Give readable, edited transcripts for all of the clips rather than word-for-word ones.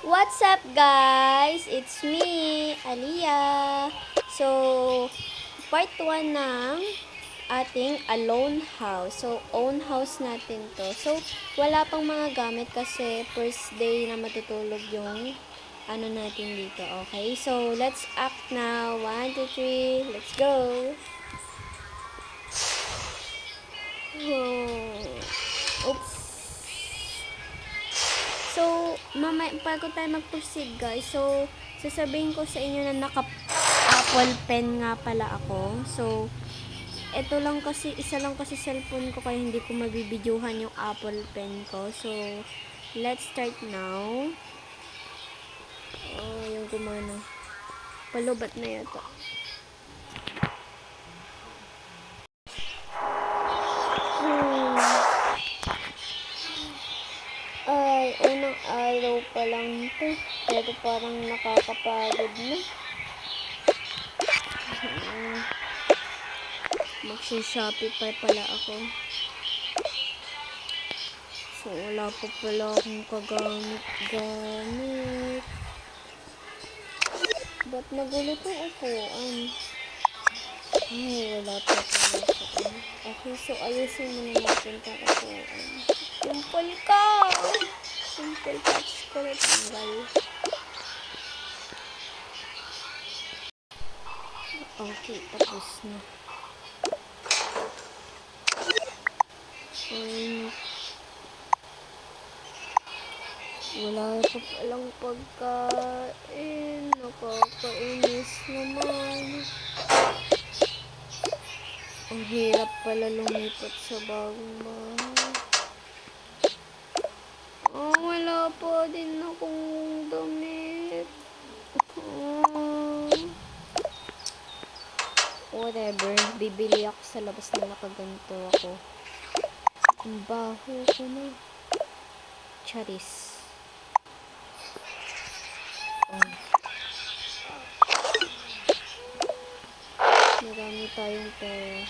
What's up guys? It's me, Aliyah. So, part 1 ng ating alone house. So, own house natin to. So, wala pang mga gamit kasi first day na matutulog yung ano natin dito. Okay? So, let's act now. 1, 2, 3. Let's go! Oops. So, bago tayo mag-proceed guys, so, sasabihin ko sa inyo na naka-Apple Pen nga pala ako. So, ito lang kasi, isa lang kasi cellphone ko kaya hindi ko mabibidyohan yung Apple Pen ko. So, let's start now. Oh, yung gumana. Palubat na yata. Ay, unang araw pa lang to. Pero parang nakakapagod na. Magsi-Shopee pa pala ako. So, wala pa pala akong kagamit-gamit. Ba't nagulo itong upuan? Ay, wala pa pala ako. Okay, so ayusin muna natin itong upuan. Simple ka! Simple touch ko na tanggal. Okay, tapos na. Ay, wala pa palang pagkain. Nakakainis naman. Ang hirap pala lumipat sa bagong bahay. Oh, wala pa din akong damit. Whatever. Bibili ako sa labas na nakaganto ako. Ang baho ko na. Charis. Oh. Marami tayong pera.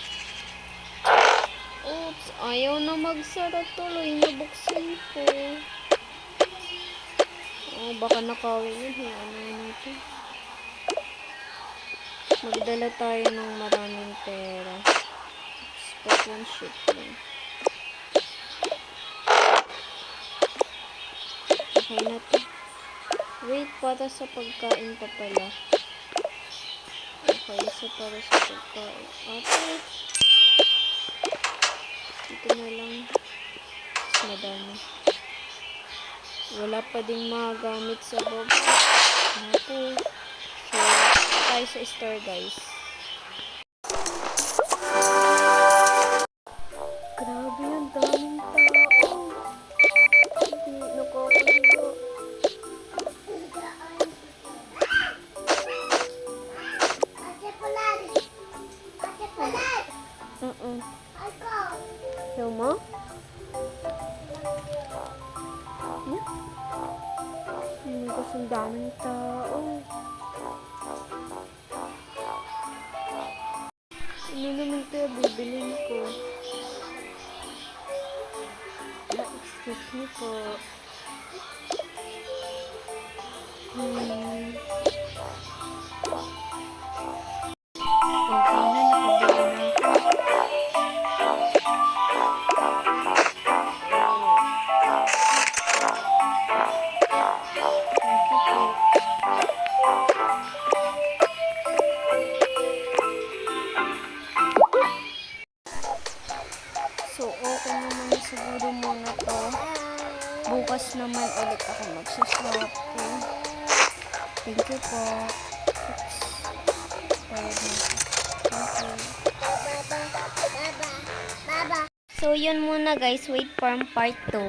Oops, ayaw na magsara tuloy. Nabuksan ko. Oh, baka nakawin yun. Ano natin? Magdala tayo ng maraming pera. Spot one shit lang. Okay na to. Wait, para sa pagkain pa pala. Okay, so para sa pagkain. Okay. Ito na lang. Mas madami. Wala pa ding mga gamit sa baba. Okay. So, tayo sa store guys. Grabe yan, daming tao. Hindi nakakahiya. Ayaw mo? Hindi kasi ang daming tao. Ano naman ito bibilin ko? Excuse me po. So, okay naman siguro muna to. Bukas naman ulit ako magsashopping. Thank you po. Thank you. So, yun muna guys. Wait for part 2.